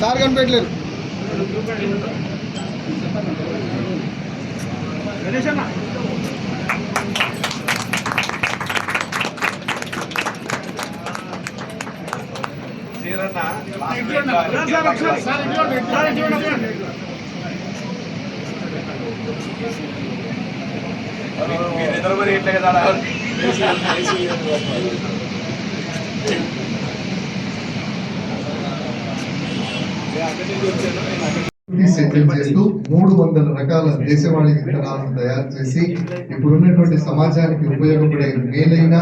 Sir కనిపెట్టలేదు Ganesh అన్న settle చేస్తూ 300 రకాల దేశవాళీ విత్తనాలను తయారు చేసి ఇప్పుడున్నటువంటి సమాజానికి ఉపయోగపడే మేలైన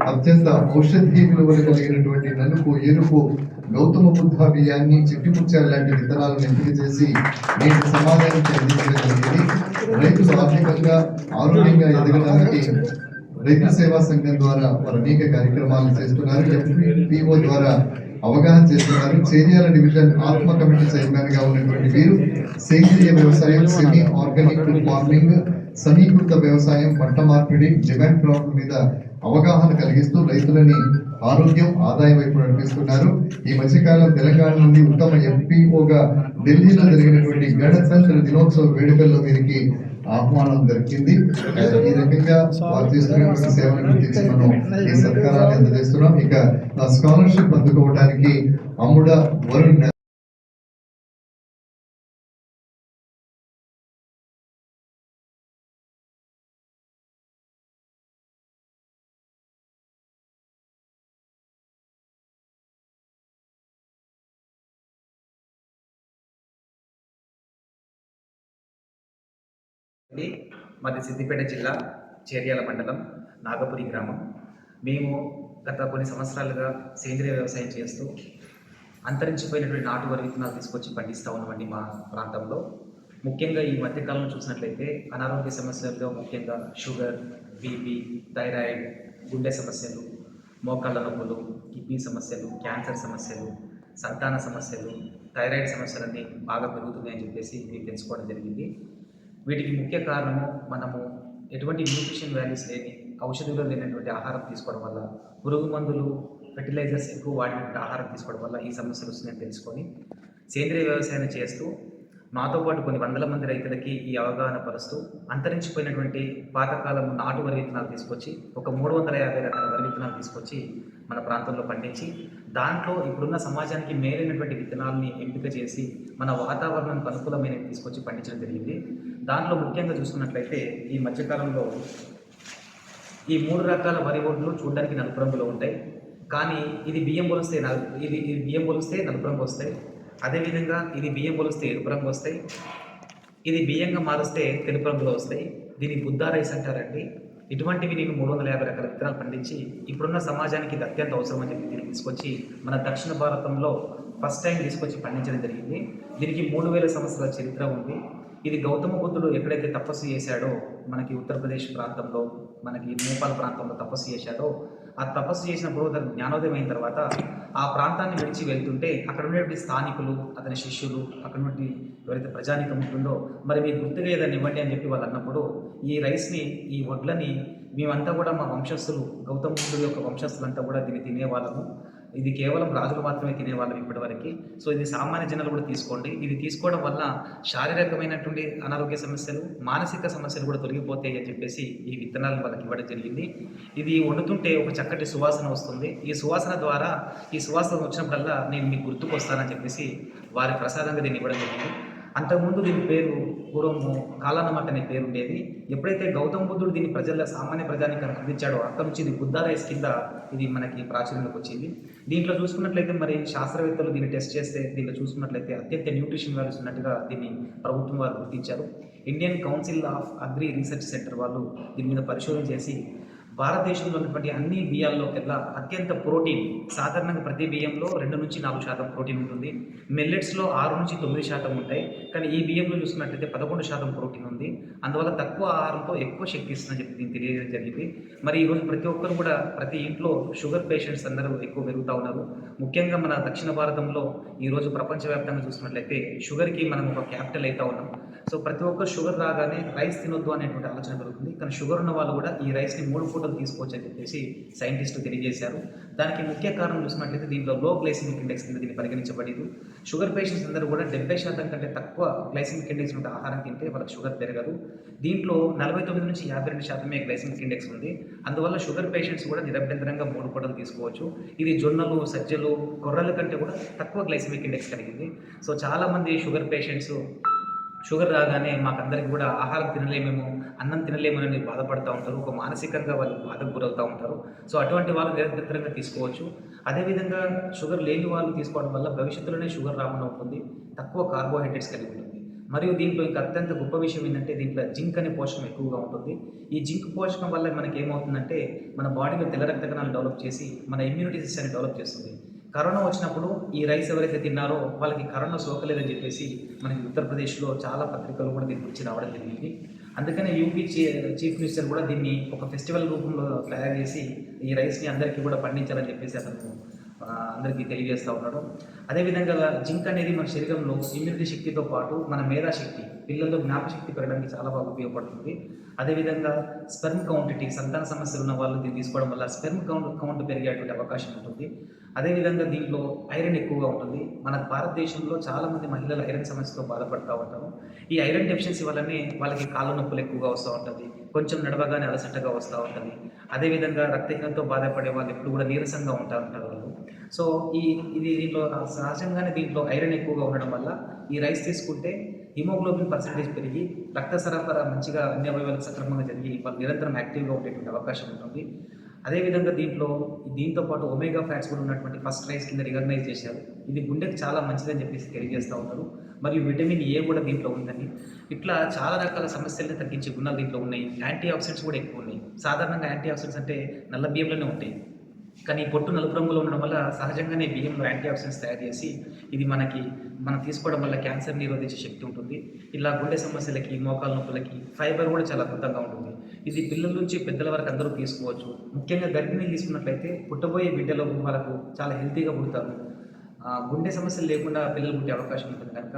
అత్యంత ఔషధీయ విలువలు కలిగినటువంటి నలుపు ఎరుపు గౌతమ బుద్ధ బియ్యాన్ని చిట్టిముత్యాల లాంటి విత్తనాలను ఎంపిక చేసి నేటి సమాజానికి అందించడం జరిగింది. రైతులు ఆర్థికంగా ఆరోగ్యంగా ఎదగడానికి రైతు సేవా సంఘం ద్వారా వారు అనేక కార్యక్రమాలు చేస్తున్నారు. FPO ద్వారా అవగాహన చేస్తున్నారు. చేర్యాల డివిజన్ ఆత్మ కమిటీ చైర్మన్ గా ఉన్నటువంటి వీరు సేంద్రియ వ్యవసాయం, సెమీ ఆర్గానిక్ ఫార్మింగ్, సమీకృత వ్యవసాయం, పంట మార్పిడి, డిమాండ్ క్రాప్ మీద అవగాహన కలిగిస్తూ రైతులని ఆరోగ్యం, ఆదాయం వైపు నడిపిస్తున్నారు. ఈ మధ్యకాలం తెలంగాణ నుండి ఉత్తమ FPOగా ఢిల్లీలో జరిగినటువంటి గణతంత్ర దినోత్సవ వేడుకల్లో వీరికి ఆహ్వానం దొరికింది. ఈ రకంగా వారు చేస్తున్నటువంటి సేవలను గుర్తించి మనం ఈ సత్కారాన్ని అందజేస్తున్నాం. ఇక స్కాలర్షిప్ అందుకోవడానికి అమ్ముడ వరుణ్ మాది సిద్దిపేట జిల్లా చేర్యాల మండలం నాగపురి గ్రామం. మేము గత కొన్ని సంవత్సరాలుగా సేంద్రియ వ్యవసాయం చేస్తూ అంతరించిపోయినటువంటి నాటు వరి విత్తనాలు తీసుకొచ్చి పండిస్తూ ఉన్నామండి మా ప్రాంతంలో. ముఖ్యంగా ఈ మధ్యకాలంలో చూసినట్లయితే అనారోగ్య సమస్యల్లో ముఖ్యంగా షుగర్, బీపీ, థైరాయిడ్, గుండె సమస్యలు, మోకాళ్ళ నొప్పులు, కిడ్నీ సమస్యలు, క్యాన్సర్ సమస్యలు, సంతాన సమస్యలు, థైరాయిడ్ సమస్యలన్నీ బాగా పెరుగుతున్నాయని చెప్పేసి మేము తెలుసుకోవడం జరిగింది. వీటికి ముఖ్య కారణము మనము ఎటువంటి న్యూట్రిషన్ వాల్యూస్ లేని, ఔషధులు లేనటువంటి ఆహారం తీసుకోవడం వల్ల, పురుగు మందులు, ఫెర్టిలైజర్స్ ఎక్కువ వాడినటువంటి ఆహారం తీసుకోవడం వల్ల ఈ సమస్యలు వస్తున్నాయని తెలుసుకొని సేంద్రియ వ్యవసాయం చేస్తూ మాతో పాటు కొన్ని వందల మంది రైతులకి ఈ అవగాహన పరుస్తూ అంతరించిపోయినటువంటి పాతకాలం నాటు వరి విత్తనాలు తీసుకొచ్చి ఒక 350 రకాల వరి విత్తనాలు తీసుకొచ్చి మన ప్రాంతంలో పండించి దాంట్లో ఇప్పుడున్న సమాజానికి మేలైనటువంటి విత్తనాలని ఎంపిక చేసి మన వాతావరణానికి అనుకూలమైనవి తీసుకొచ్చి పండించడం జరిగింది. దాంట్లో ముఖ్యంగా చూసుకున్నట్లయితే ఈ మధ్యకాలంలో ఈ 3 రకాల వరి ఒడ్లు చూడడానికి నలుపు రంగులో ఉంటాయి. కానీ ఇది బియ్యం పొలిస్తే బియ్యం పొలిస్తే నలుపు రంగు వస్తాయి. అదేవిధంగా ఇది బియ్యం పొలిస్తే ఎరుపు రంగు వస్తాయి. ఇది బియ్యంగా మారుస్తే తెలుపు రంగులో వస్తాయి. దీన్ని బుద్ధా రైస్ అంటారండి. ఇటువంటివి నేను 350 రకాల విత్తనాలు పండించి ఇప్పుడున్న సమాజానికి ఇది అత్యంత అవసరం అని చెప్పి దీన్ని తీసుకొచ్చి మన దక్షిణ భారతంలో ఫస్ట్ టైం తీసుకొచ్చి పండించడం జరిగింది. దీనికి 3000 సంవత్సరాల చరిత్ర ఉంది. ఇది గౌతమ బుద్ధుడు ఎక్కడైతే తపస్సు చేశాడో మనకి ఉత్తరప్రదేశ్ ప్రాంతంలో, మనకి నేపాల్ ప్రాంతంలో తపస్సు చేశాడో, ఆ తపస్సు చేసినప్పుడు అతను జ్ఞానోదయం అయిన తర్వాత ఆ ప్రాంతాన్ని విడిచి వెళ్తుంటే అక్కడ ఉన్నటువంటి స్థానికులు, అతని శిష్యులు, అక్కడ నుండి ఎవరైతే ప్రజానికం ఉంటుందో మరి మీకు గుర్తుగా ఏదైనా ఇవ్వండి అని చెప్పి వాళ్ళు అన్నప్పుడు ఈ రైస్ని, ఈ వడ్లని మేమంతా కూడా మా వంశస్థులు, గౌతమ బుద్ధుడు యొక్క వంశస్థులంతా కూడా దీన్ని తినేవాళ్ళము. ఇది కేవలం రాజులు మాత్రమే తినేవాళ్ళం ఇప్పటివరకు. సో ఇది సామాన్య జనాలు కూడా తీసుకోండి. ఇది తీసుకోవడం వల్ల శారీరకమైనటువంటి అనారోగ్య సమస్యలు, మానసిక సమస్యలు కూడా తొలగిపోతాయి అని చెప్పేసి ఈ విత్తనాలను వాళ్ళకి ఇవ్వడం జరిగింది. ఇది వండుతుంటే ఒక చక్కటి సువాసన వస్తుంది. ఈ సువాసన ద్వారా, ఈ సువాసన వచ్చినప్పుడల్లా నేను మీకు గుర్తుకొస్తానని చెప్పేసి వారి ప్రసాదంగా దీన్ని ఇవ్వడం జరిగింది. అంతకుముందు దీని పేరు పూర్వము కాలానమక్ అనే పేరు ఉండేది. ఎప్పుడైతే గౌతమ బుద్ధుడు దీన్ని సామాన్య ప్రజానికి అందించాడో అక్కడ నుంచి ఇది బుద్ధా రైస్ కింద ఇది మనకి ప్రాచుర్యంలోకి వచ్చింది. దీంట్లో చూసుకున్నట్లయితే మరి శాస్త్రవేత్తలు దీన్ని టెస్ట్ చేస్తే దీంట్లో చూసుకున్నట్లయితే అత్యంత న్యూట్రిషన్ వాల్యూస్ ఉన్నట్టుగా దీన్ని ప్రభుత్వం వారు గుర్తించారు. Indian council of agri research centre వాళ్ళు దీని మీద పరిశోధన చేసి భారతదేశంలో ఉన్నటువంటి అన్ని బియ్యాల్లోకెల్లా అత్యంత ప్రోటీన్, సాధారణంగా ప్రతి బియ్యంలో 2-4% ప్రోటీన్ ఉంటుంది. మిల్లెట్స్‌లో 6-9% ఉంటాయి. కానీ ఈ బియ్యంలో చూసుకున్నట్లయితే 11% ప్రోటీన్ ఉంది. అందువల్ల తక్కువ ఆహారంతో ఎక్కువ శక్తి ఇస్తుందని చెప్పి దీన్ని తెలియజేయడం జరిగింది. మరి ఈరోజు ప్రతి ఒక్కరు కూడా ప్రతి ఇంట్లో షుగర్ పేషెంట్స్ అందరూ ఎక్కువ పెరుగుతూ ఉన్నారు. ముఖ్యంగా మన దక్షిణ భారతంలో ఈరోజు ప్రపంచవ్యాప్తంగా చూసుకున్నట్లయితే షుగర్‌కి మనం ఒక క్యాపిటల్ అయితా ఉన్నాం. సో ప్రతి ఒక్కరు షుగర్ రాగానే రైస్ తినొద్దు అనేటువంటి ఆలోచన పెరుగుతుంది. కానీ షుగర్ ఉన్న వాళ్ళు కూడా ఈ రైస్‌ని 3 పూటలు తీసుకోవచ్చు అని చెప్పేసి సైంటిస్టులు తెలియజేశారు. దానికి ముఖ్య కారణం చూసినట్లయితే దీంట్లో లో గ్లైసెమిక్ ఇండెక్స్ కింద దీన్ని పరిగణించబడేది. షుగర్ పేషెంట్స్ అందరూ కూడా 70% కంటే తక్కువ గ్లైసెమిక్ ఇండెక్స్ ఉంటే ఆహారం తింటే వాళ్ళకి షుగర్ పెరగదు. దీంట్లో 49-52% గ్లైసెమిక్ ఇండెక్స్ ఉంది. అందువల్ల షుగర్ పేషెంట్స్ కూడా నిరభ్యంతరంగా 3 పూటలు తీసుకోవచ్చు. ఇది జొన్నలు, సజ్జలు, కొర్రల కంటే కూడా తక్కువ గ్లైసెమిక్ ఇండెక్స్ కలిగింది. సో చాలామంది షుగర్ పేషెంట్స్ షుగర్ రాగానే మాకందరికి కూడా ఆహారం తినలేమేమో, అన్నం తినలేమని బాధపడుతూ ఉంటారు. ఒక మానసికంగా వాళ్ళు బాధకు గురవుతూ ఉంటారు. సో అటువంటి వాళ్ళు నిరంతరంగా తీసుకోవచ్చు. అదేవిధంగా షుగర్ లేని వాళ్ళు తీసుకోవడం వల్ల భవిష్యత్తులోనే షుగర్ రాకుండా ఉంటుంది. తక్కువ కార్బోహైడ్రేట్స్ కలిగి ఉంటుంది. మరియు దీంట్లో ఇంకా అత్యంత గొప్ప విషయం ఏంటంటే దీంట్లో జింక్ అనే పోషకం ఎక్కువగా ఉంటుంది. ఈ జింక్ పోషకం వల్ల మనకి ఏమవుతుందంటే మన బాడీలో తెల్ల రక్త కణాలు డెవలప్ చేసి మన ఇమ్యూనిటీ సిస్టమ్ని డెవలప్ చేస్తుంది. కరోనా వచ్చినప్పుడు ఈ రైస్ ఎవరైతే తిన్నారో వాళ్ళకి కరోనా సోకలేదని చెప్పేసి మనకి ఉత్తరప్రదేశ్లో చాలా పత్రికలు కూడా దీని గురించి రావడం జరిగింది. అందుకనే యూపీ చీఫ్ మినిస్టర్ కూడా దీన్ని ఒక ఫెస్టివల్ రూపంలో తయారు చేసి ఈ రైస్ని అందరికీ కూడా పండించాలని చెప్పేసి అతను అందరికీ తెలియజేస్తూ ఉన్నాడు. అదేవిధంగా జింక్ అనేది మన శరీరంలో ఇమ్యూనిటీ శక్తితో పాటు మన మేధాశక్తి, పిల్లల్లో జ్ఞాపశక్తి పెరగడానికి చాలా బాగా ఉపయోగపడుతుంది. అదేవిధంగా స్పెర్మ్ కౌంటిటీ, సంతాన సమస్యలు ఉన్న వాళ్ళు దీన్ని తీసుకోవడం వల్ల స్పెర్మ్ కౌంట్ పెరిగేటువంటి అవకాశం ఉంటుంది. అదేవిధంగా దీంట్లో ఐరన్ ఎక్కువగా ఉంటుంది. మన భారతదేశంలో చాలామంది మహిళలు ఐరన్ సమస్యతో బాధపడుతూ ఉంటారు. ఈ ఐరన్ డెఫిషియన్సీ వల్లనే వాళ్ళకి కాళ్ళ నొప్పులు ఎక్కువగా వస్తూ ఉంటుంది. కొంచెం నడవగానే అలసటగా వస్తూ ఉంటుంది. అదేవిధంగా రక్తహీనతతో బాధపడే వాళ్ళు ఎప్పుడు కూడా నీరసంగా ఉంటారు వాళ్ళు. సో దీంట్లో సహజంగానే దీంట్లో ఐరన్ ఎక్కువగా ఉండడం వల్ల ఈ రైస్ తీసుకుంటే హిమోగ్లోబిన్ పర్సెంటేజ్ పెరిగి రక్త సరఫరా మంచిగా అన్ని అవయవాలకు సక్రమంగా జరిగి వాళ్ళు నిరంతరం యాక్టివ్గా ఉండేటువంటి అవకాశం ఉంటుంది. అదేవిధంగా దీంతో పాటు ఒమేగా ఫ్యాట్స్ కూడా ఉన్నటువంటి ఫస్ట్ రైస్ కింద రికగ్నైజ్ చేశారు. ఇది గుండెకి చాలా మంచిదని చెప్పేసి తెలియజేస్తూ ఉన్నారు. మరియు విటమిన్ ఏ కూడా దీంట్లో ఉందని, ఇట్లా చాలా రకాల సమస్యలను తగ్గించే గుణాలు దీంట్లో ఉన్నాయి. యాంటీ ఆక్సిడెంట్స్ కూడా ఎక్కువ ఉన్నాయి. సాధారణంగా యాంటీ ఆక్సిడెంట్స్ అంటే నల్ల బియ్యంలోనే ఉంటాయి. కానీ పొట్టు నలుపు రంగులో ఉండడం వల్ల సహజంగానే బియ్యంలో యాంటీ ఆక్సిడెంట్స్ తయారు చేసి ఇది మనం తీసుకోవడం వల్ల క్యాన్సర్ నిరోధించే శక్తి ఉంటుంది. ఇలా గుండె సమస్యలకి, మోకాల నొప్పులకి ఫైబర్ కూడా చాలా అద్భుతంగా ఉంటుంది. ఇది పిల్లల నుంచి పెద్దల వరకు అందరూ తీసుకోవచ్చు. ముఖ్యంగా గర్భిణీలు తీసుకున్నట్లయితే పుట్టబోయే బిడ్డలో వాళ్ళకు చాలా హెల్తీగా పుడతారు. గుండె సమస్యలు లేకుండా పిల్లలు పుట్టే అవకాశం ఉంటుంది. కనుక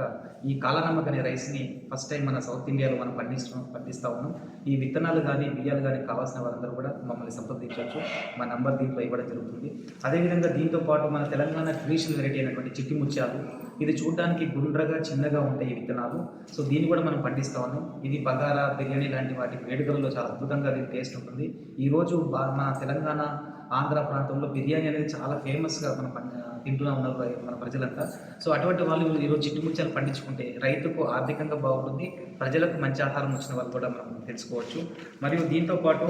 ఈ కాలానమ్మక్ అనే రైస్ని ఫస్ట్ టైం మన సౌత్ ఇండియాలో మనం పండిస్తూ ఉన్నాం. ఈ విత్తనాలు కానీ బియ్యాలు కానీ కావాల్సిన వారందరూ కూడా మమ్మల్ని సంప్రదించవచ్చు. మా నంబర్ దీంట్లో ఇవ్వడం జరుగుతుంది. అదేవిధంగా దీంతో పాటు మన తెలంగాణ ట్రెడిషనల్ వెరైటీ అయినటువంటి చిట్టి ముత్యాలు, ఇది చూడడానికి గుండ్రగా చిన్నగా ఉంటాయి ఈ విత్తనాలు. సో దీన్ని కూడా మనం పండిస్తూ ఉన్నాం. ఇది బగారా, బిర్యానీ లాంటి వాటి వేడుకలలో చాలా అద్భుతంగా దీని టేస్ట్ ఉంటుంది. ఈరోజు మన తెలంగాణ, ఆంధ్ర ప్రాంతంలో బిర్యానీ అనేది చాలా ఫేమస్గా తింటూనే ఉన్నారు మన ప్రజలంతా. సో అటువంటి వాళ్ళు ఈరోజు చిట్టుముత్యాలు పండించుకుంటే రైతుకు ఆర్థికంగా బాగుంటుంది, ప్రజలకు మంచి ఆహారం వచ్చిన వాళ్ళు కూడా మనం తెలుసుకోవచ్చు. మరియు దీంతో పాటు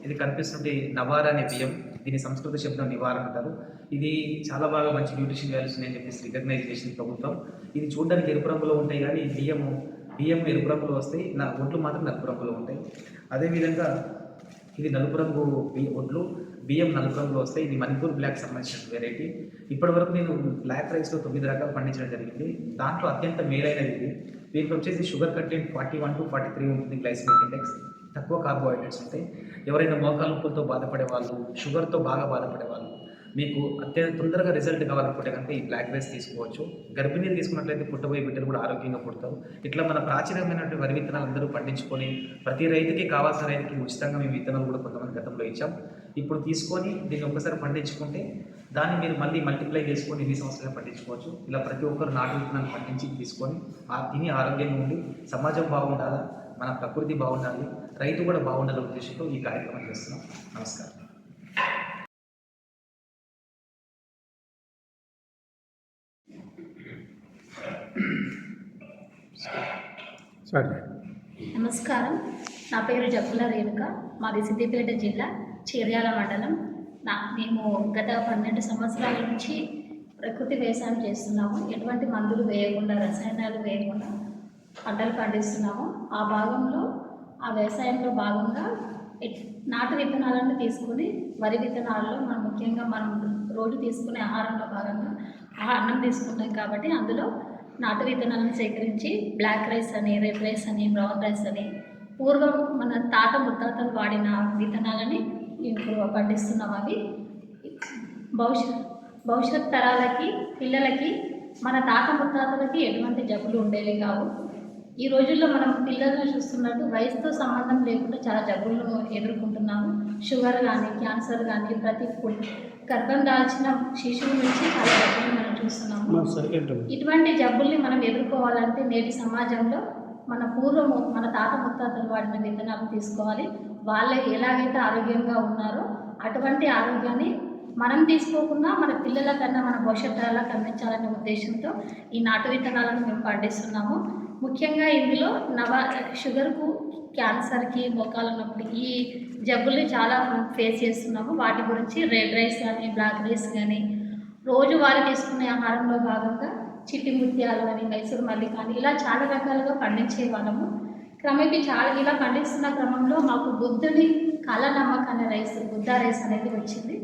ఇది కనిపిస్తుంటే నవారా అనే బియ్యం, దీని సంస్కృత శబ్దం నివారణ అంటారు. ఇది చాలా బాగా మంచి న్యూట్రిషన్ వాల్యూస్ ఉన్నాయని చెప్పేసి రికగ్నైజ్ చేసింది ప్రభుత్వం. ఇది చూడడానికి ఎరుపు రంగులో ఉంటాయి కానీ బియ్యం ఎరుపు రంగులో వస్తాయి, ఒడ్లు మాత్రం నలుపు రంగులో ఉంటాయి. అదేవిధంగా ఇది నలుపు రంగు బియ్యం నలుపు రంగులో వస్తాయి. ఇది మణిపూర్ బ్లాక్ సంబంధించిన వెరైటీ. ఇప్పటివరకు నేను బ్లాక్ రైస్లో 9 రకాలు పండించడం జరిగింది. దాంట్లో అత్యంత మేలైనది ఇది. దీంట్లో వచ్చేసి షుగర్ కంటెంట్ 41-43 ఉంటుంది. గ్లైసెమిక్ ఇండెక్స్, తక్కువ కార్బోహైడ్రేట్స్ ఉంటాయి. ఎవరైనా మోకాల నొప్పులతో బాధపడే వాళ్ళు, షుగర్తో బాగా బాధపడే వాళ్ళు, మీకు అత్యంత తొందరగా రిజల్ట్ కావాలనుకుంటే కనుక ఈ బ్లాక్ రైస్ తీసుకోవచ్చు. గర్భిణీలు తీసుకున్నట్లయితే పుట్టబోయే బిడ్డలు కూడా ఆరోగ్యంగా పుడతారు. ఇట్లా మన ప్రాచీనమైనటువంటి వరి విత్తనాలు అందరూ పండించుకొని ప్రతి రైతుకి కావాల్సిన రైతుకి ఉచితంగా మేము విత్తనాలు కూడా కొంతమంది గతంలో ఇచ్చాం. ఇప్పుడు తీసుకొని దీన్ని ఒక్కసారి పండించుకుంటే దాన్ని మీరు మళ్ళీ మల్టిప్లై చేసుకొని 20 సంవత్సరాలు పండించుకోవచ్చు. ఇలా ప్రతి ఒక్కరు నాటు విత్తనాలు పండించి తీసుకొని తిని ఆరోగ్యంగా ఉండి సమాజం బాగుండాలా, మన ప్రకృతి బాగుండాలి, రైతు కూడా బాగుండాలనే ఉద్దేశంతో ఈ కార్యక్రమం చేస్తున్నాం. నమస్కారం. నమస్కారం, నా పేరు జక్కుల రేణుక, మాది సిద్దిపేట జిల్లా చీర్యాల మండలం. మేము గత 12 సంవత్సరాల నుంచి ప్రకృతి వ్యవసాయం చేస్తున్నాము. ఎటువంటి మందులు వేయకుండా, రసాయనాలు వేయకుండా పంటలు పండిస్తున్నాము. ఆ వ్యవసాయంలో భాగంగా నాటు విత్తనాలను తీసుకొని వరి విత్తనాలలో మనం ముఖ్యంగా మనం రోజు తీసుకునే ఆహారంలో భాగంగా అన్నం తీసుకుంటాం కాబట్టి అందులో నాటు విత్తనాలను సేకరించి బ్లాక్ రైస్ అని, రెడ్ రైస్ అని, బ్రౌన్ రైస్ అని పూర్వం మన తాత ముత్తాతలు వాడిన విత్తనాలని ఇప్పుడు పండిస్తున్నాం. అవి భవిష్యత్ తరాలకి పిల్లలకి మన తాత ముత్తాతలకి ఎటువంటి జబ్బులు ఉండేవి కావు. ఈ రోజుల్లో మనం పిల్లలను చూస్తున్నట్టు వయసుతో సంబంధం లేకుండా చాలా జబ్బులను ఎదుర్కొంటున్నాము. షుగర్ కానీ, క్యాన్సర్ కానీ, ప్రతి గర్భం దాల్చిన శిశువు నుంచి చాలా జబ్బులు మనం చూస్తున్నాము. ఇటువంటి జబ్బుల్ని మనం ఎదుర్కోవాలంటే నేటి సమాజంలో మన పూర్వము మన తాత ముత్తాతలు వాడిన విత్తనాలు తీసుకోవాలి. వాళ్ళు ఎలాగైతే ఆరోగ్యంగా ఉన్నారో అటువంటి ఆరోగ్యాన్ని మనం తీసుకోకుండా మన పిల్లల కన్నా మన భవిష్యత్ తరాలకు అందించాలనే ఉద్దేశంతో ఈ నాటు విత్తనాలను మేము పండిస్తున్నాము. ముఖ్యంగా ఇందులో షుగర్కు, క్యాన్సర్కి, మోకాల నొప్పి ఈ జబ్బుల్ని చాలా ఫేస్ చేస్తున్నాము. వాటి గురించి రెడ్ రైస్ కానీ, బ్లాక్ రైస్ కానీ, రోజువారీ తీసుకునే ఆహారంలో భాగంగా చిట్టి ముత్యాలు కానీ, మైసూర్ మల్లి కానీ ఇలా చాలా రకాలుగా పండించే వాళ్ళము. క్రమేపీ ఇలా పండిస్తున్న క్రమంలో మాకు బుద్ధుని కళనమ్మక అనే రైస్, బుద్ధ రైస్ అనేది వచ్చింది.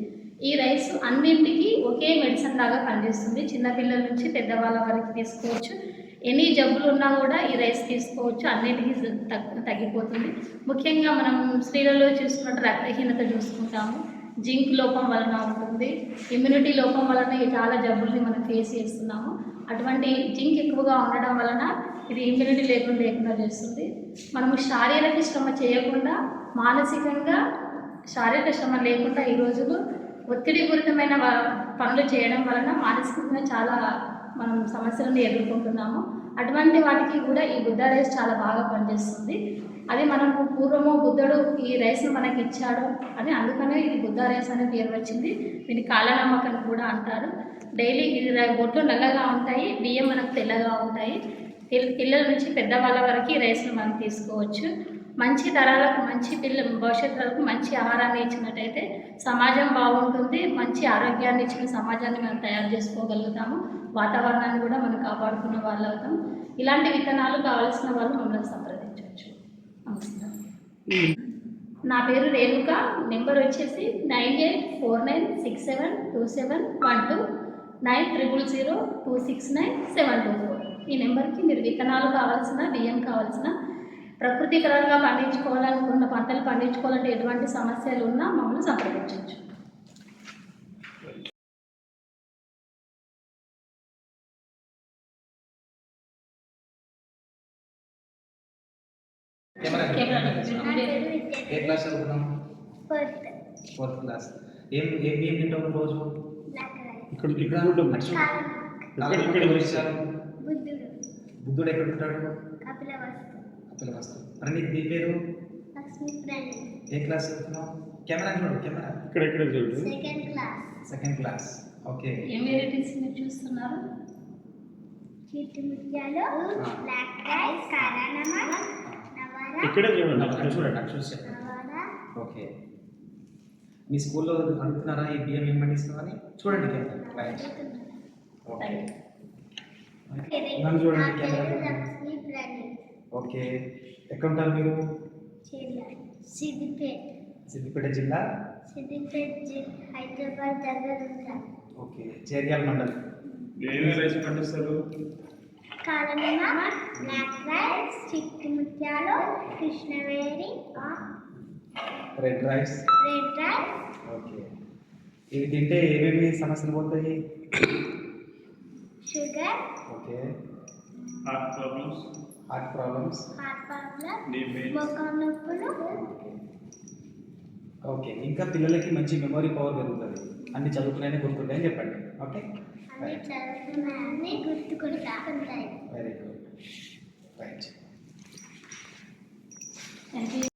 ఈ రైస్ అన్నింటికి ఒకే మెడిసిన్ లాగా పనిచేస్తుంది. చిన్నపిల్లల నుంచి పెద్దవాళ్ళ వరకు తీసుకోవచ్చు. ఎన్ని జబ్బులు ఉన్నా కూడా ఈ రైస్ తీసుకోవచ్చు, అన్నింటికి తగ్గిపోతుంది. ముఖ్యంగా మనం స్త్రీలలో చూసుకున్నట్టు రక్తహీనత చూసుకుంటాము, జింక్ లోపం వలన ఉంటుంది, ఇమ్యూనిటీ లోపం వలన చాలా జబ్బుల్ని మనం ఫేస్ చేస్తున్నాము. అటువంటి జింక్ ఎక్కువగా ఉండడం వలన ఇది ఇమ్యూనిటీ లేకుండా చేస్తుంది. మనము శారీరక శ్రమ చేయకుండా మానసికంగా శారీరక శ్రమ లేకుండా ఈ రోజులు ఒత్తిడిపూరితమైన పనులు చేయడం వలన మానసికంగా చాలా మనం సమస్యలను ఎదుర్కొంటున్నాము. అటువంటి వాటికి కూడా ఈ బుద్ధ రైస్ చాలా బాగా పనిచేస్తుంది. అది మనకు పూర్వము బుద్ధుడు ఈ రైస్ను మనకి ఇచ్చాడు అని అందుకనే ఇది బుద్ధ రైస్ అనే పేరు వచ్చింది. దీన్ని కాలనమ్మకం కూడా అంటారు. డైలీ ఇది బొట్లు నల్లగా ఉంటాయి, బియ్యం మనకు తెల్లగా ఉంటాయి. పిల్లల నుంచి పెద్దవాళ్ళ వరకు ఈ రైస్ను మనం తీసుకోవచ్చు. మంచి తరాలకు, మంచి భవిష్యత్ తరాలకు మంచి ఆహారాన్ని ఇచ్చినట్టయితే సమాజం బాగుంటుంది. మంచి ఆరోగ్యాన్ని ఇచ్చిన సమాజాన్ని మనం తయారు చేసుకోగలుగుతాము. వాతావరణాన్ని కూడా మనం కాపాడుకున్న వాళ్ళు అవుతాం. ఇలాంటి విత్తనాలు కావాల్సిన వాళ్ళు మమ్మల్ని సంప్రదించవచ్చు. నమస్కారం. నా పేరు రేణుక. నెంబర్ వచ్చేసి 9849672712 9002697224. ఈ నెంబర్కి మీరు విత్తనాలు కావాల్సిన, బియ్యం కావాల్సిన, ప్రకృతి పరంగా పండించుకోవాలనుకున్న పంటలు పండించుకోవాలంటే ఎటువంటి సమస్యలు ఉన్నా మమ్మల్ని సంప్రదించవచ్చు. ఏ క్లాస్ చదువుతున్నాం? Fourth class. ఏం తింటావు రోజు? బుద్ధుడు ఎక్కడ ఉంటాడు? కపిలవస్తు. మరి నీ పేరు? ఏ క్లాస్ చదువుతున్నావు? కెమెరా చూడు, కెమెరా ఇక్కడ చూడు. Second class. ఓకే. ఏం వెరైటీస్ మీరు చూస్తున్నారు? చిట్టి ముత్యాలు, బ్లాక్ రైస్, కారణమ, ఇక్కడే చూడండి, అక్కడ చూసి చెప్పండి. ఓకే. మీ స్కూల్లో అడుగుతున్నారా ఈ బియ్యం ఏం పండిస్తున్నామని? చూడండి కెమెరా. రైట్. ఓకే. నన్ను చూడండి కెమెరా. ఓకే. ఎక్కడ ఉంటారు మీరు? సిద్దిపేట జిల్లా, హైదరాబాద్ దగ్గర ఉంటారు. ఓకే. చేర్యాల మండలం. ఏమేమి రైస్ పండిస్తారు? కారణమ, బ్లాక్ రైస్, చిట్టి ముత్యాలు, కృష్ణవేరి, రెడ్ రైస్. ఓకే. ఇవి తింటే ఏమేమి సమస్యలు పోతాయి? Sugar, okay. హార్ట్ ప్రాబ్లమ్స్, మోకాళ్ళ నొప్పులు. ఓకే. ఇంకా పిల్లలకి మంచి మెమరీ పవర్ పెరుగుతుంది. అన్ని చదువుకునే గుర్తుంటాయని చెప్పండి. ఓకే. అన్ని చదువుకున్నాయని గుర్తుకుంటాయి. Very good. Right. Thank you.